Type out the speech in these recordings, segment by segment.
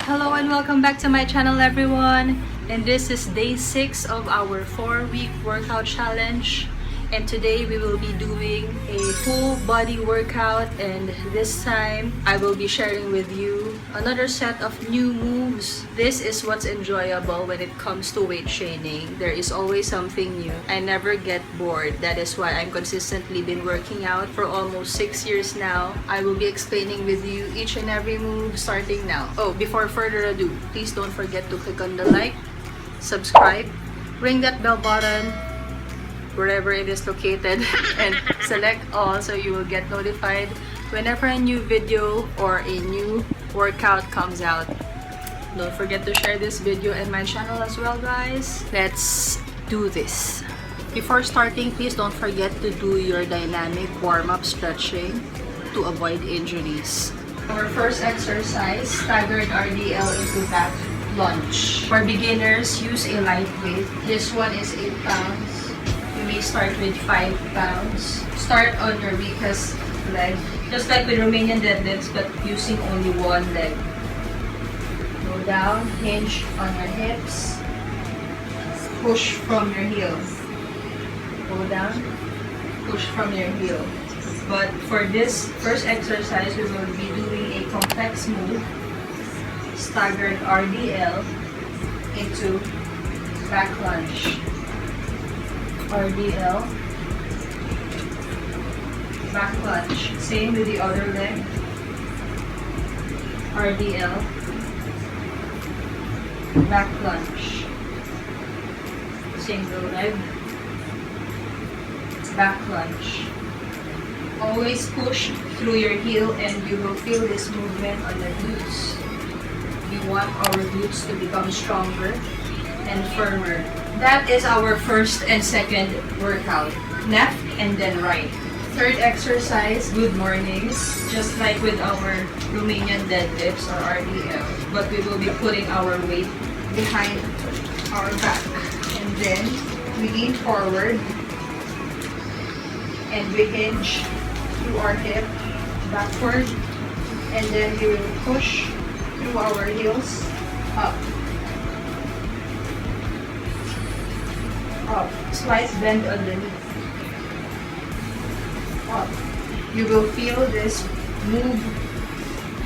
Hello and welcome back to my channel, everyone. And this is day 6 of our 4-week workout challenge. And today we will be doing a full body workout, and this time I will be sharing with you another set of new moves. This is what's enjoyable when it comes to weight training. There is always something new. I never get bored. That is why I'm consistently been working out for almost 6 years now. I will be explaining with you each and every move starting now. Oh, before further ado, please don't forget to click on the like, subscribe, ring that bell button wherever it is located, and select all so you will get notified whenever a new video or a new workout comes out. Don't forget to share this video and my channel as well, guys. Let's do this. Before starting, please don't forget to do your dynamic warm-up stretching to avoid injuries. Our first exercise, Staggered RDL into back lunge. For beginners, use a light weight. This one is 8 pounds. You may start with 5 pounds. Start on your weakest leg, just like with Romanian deadlifts, but using only one leg. Go down, hinge on your hips, push from your heel. Go down, push from your heel. But for this first exercise, we will be doing a complex move, Staggered RDL into back lunge. RDL, back lunge. Same with the other leg. RDL, back lunge. Single leg, back lunge. Always push through your heel and you will feel this movement on the glutes. We want our glutes to become stronger and firmer. That is our first and second workout. Left and then right. Third exercise, good mornings. Just like with our Romanian deadlifts or RDL. But we will be putting our weight behind our back. And then we lean forward and we hinge through our hip backward. And then we will push through our heels up. Up. Slight bend underneath. Up. You will feel this move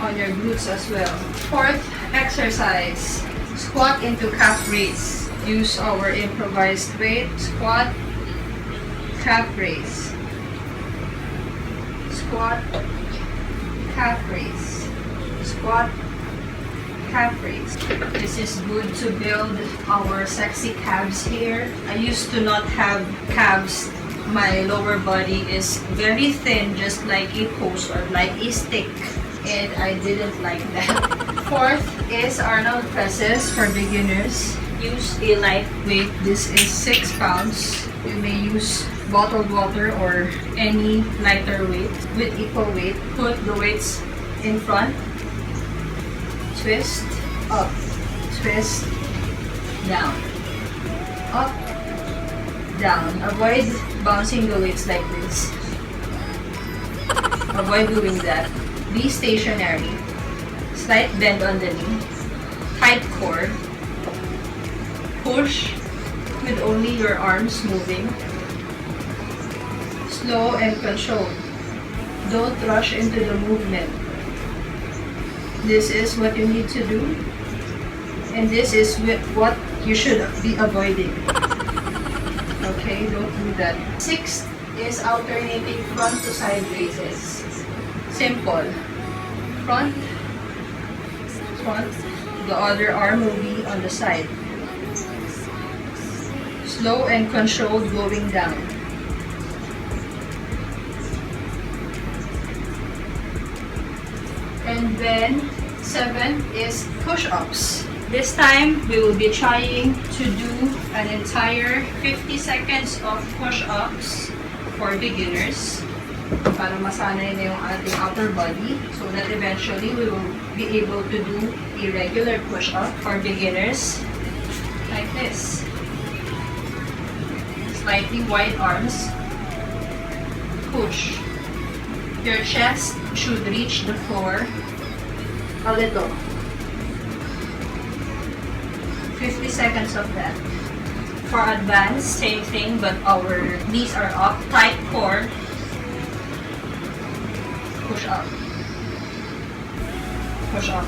on your glutes as well. Fourth exercise, squat into calf raise. Use our improvised weight. Squat, calf raise. Squat, calf raise. Squat, calf raise. This is good to build our sexy calves here. I used to not have calves. My lower body is very thin, just like a post or like a stick, and I didn't like that. Fourth is Arnold presses for beginners. Use a light weight. This is 6 pounds. You may use bottled water or any lighter weight with equal weight. Put the weights in front. Twist, up, twist, down, up, down. Avoid bouncing the weights like this. Avoid doing that. Be stationary. Slight bend on the knee. Tight core. Push with only your arms moving. Slow and controlled. Don't rush into the movement. This is what you need to do, and this is what you should be avoiding. Okay, don't do that. Sixth is alternating front to side raises. Simple. Front, front. The other arm will be on the side. Slow and controlled going down. And then 7 is push-ups. This time, we will be trying to do an entire 50 seconds of push-ups for beginners para masanay na yung ating upper body so that eventually we will be able to do a regular push-up for beginners like this. Slightly wide arms. Push. Your chest should reach the floor a little. 50 seconds of that. For advanced, same thing, but our knees are up. Tight core. Push up. Push up.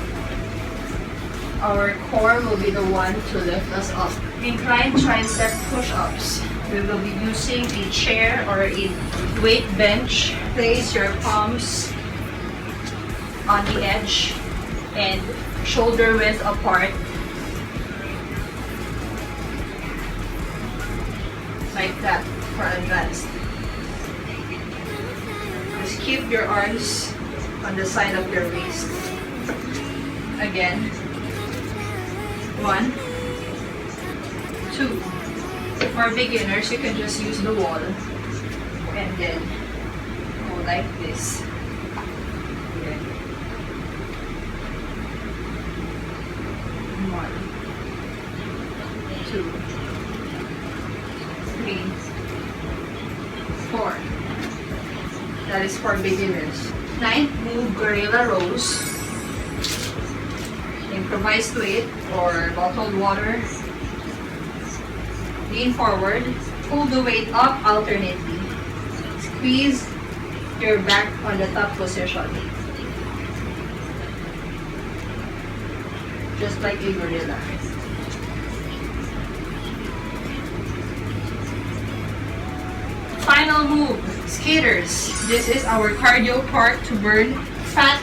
Our core will be the one to lift us up. Incline tricep push-ups. We will be using a chair or a weight bench. Place your palms on the edge and shoulder width apart. Like that for advanced. Just keep your arms on the side of your waist. Again. 1, 2. For beginners, you can just use the wall and then go like this. Again. 1, 2, 3, 4. That is for beginners. 9th move, gorilla rows. Improvised weight or bottled water. Lean forward. Pull the weight up alternately. Squeeze your back on the top position. Just like a gorilla. Final move, skaters. This is our cardio part to burn fat.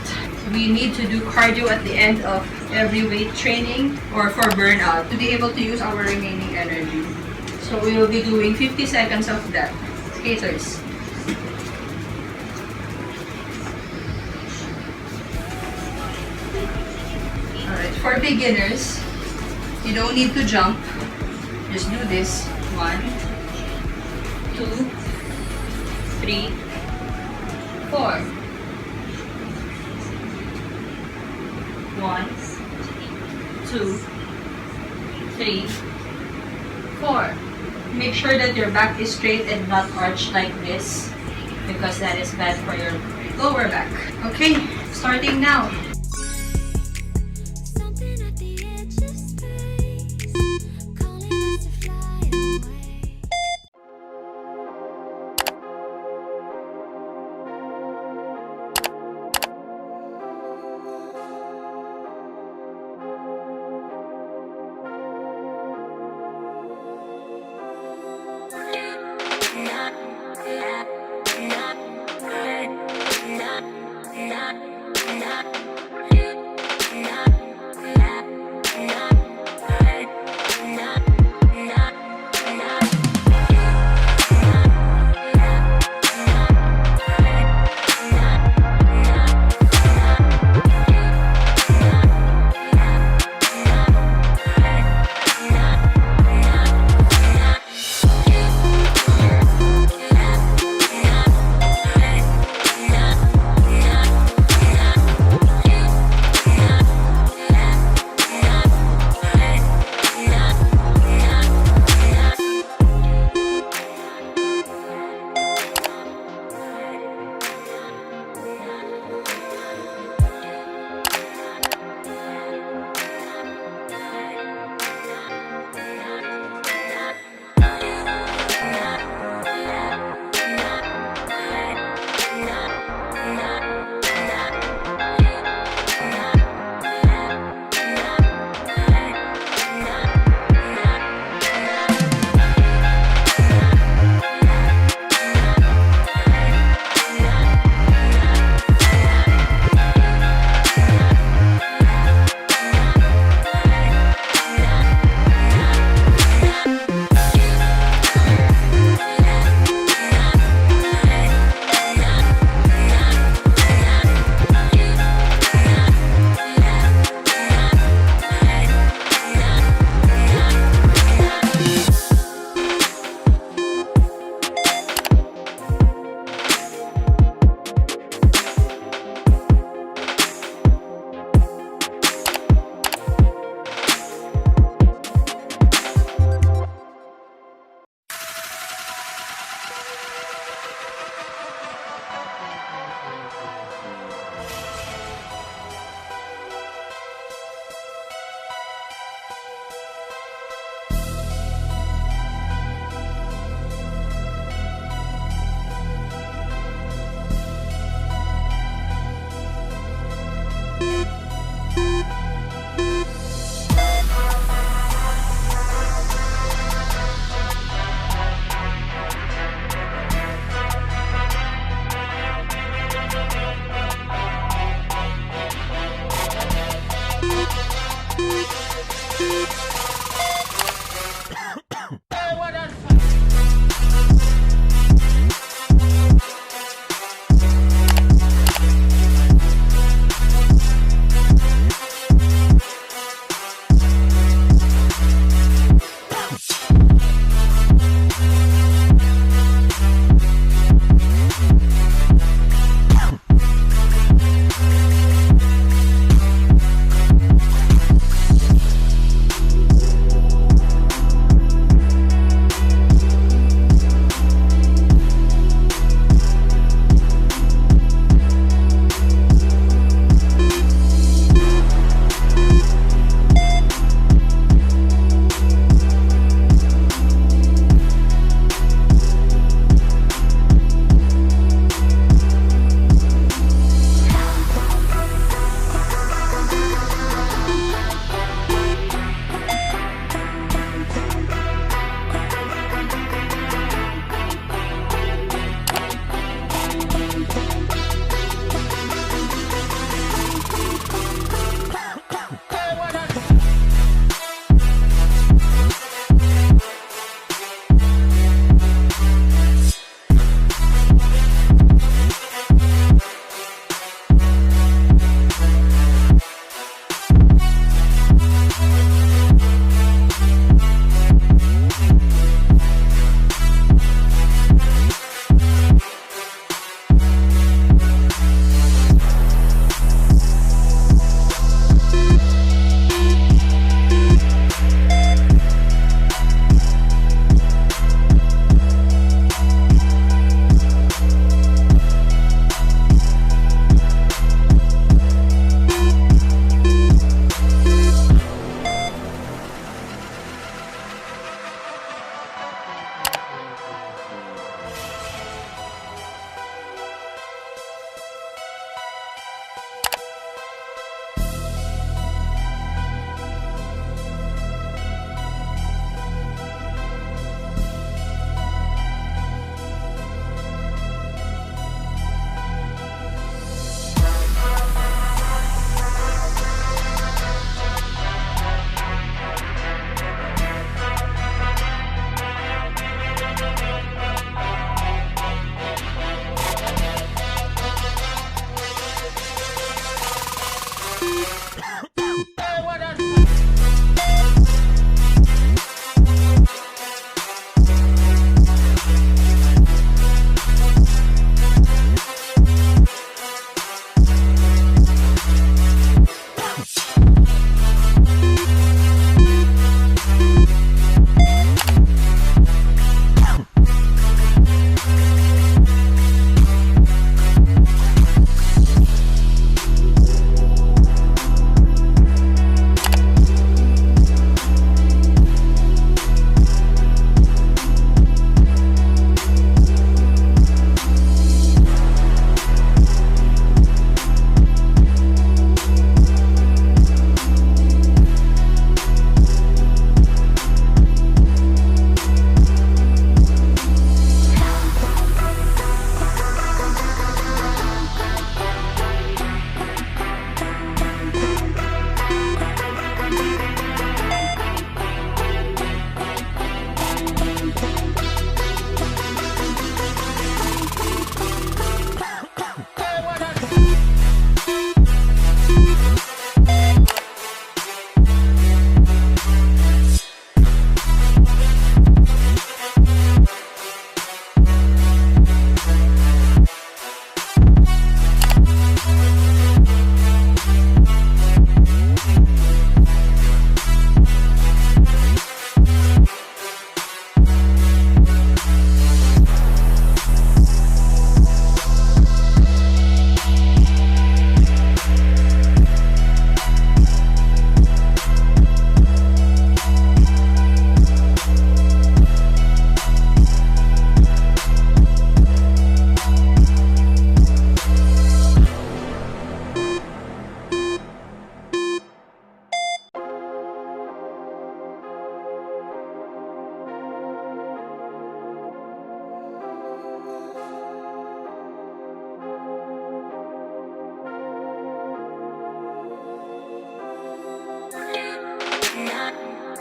We need to do cardio at the end of every weight training or for burnout to be able to use our remaining energy. So we will be doing 50 seconds of that. Skaters. Alright, for beginners, you don't need to jump. Just do this. 1, 2, 3, 4. 1, 2, 3, 4. Make sure that your back is straight and not arched like this because that is bad for your lower back. Okay, starting now.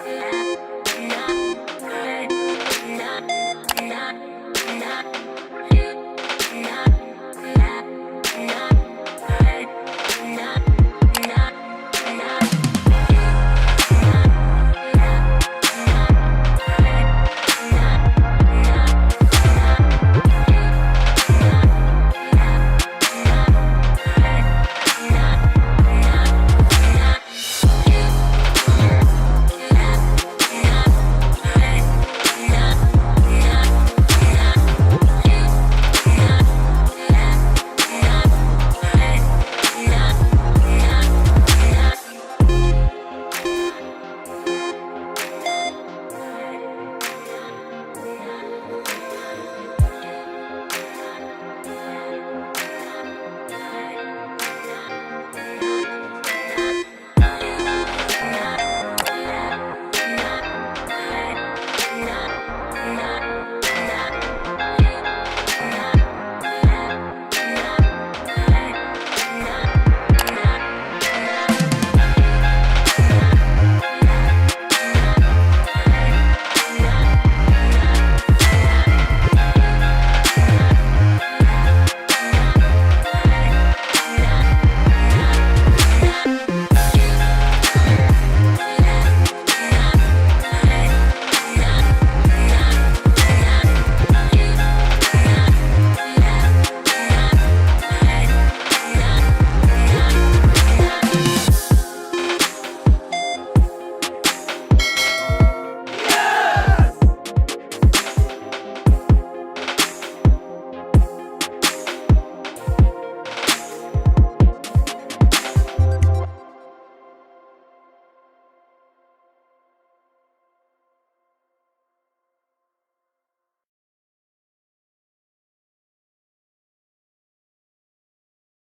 and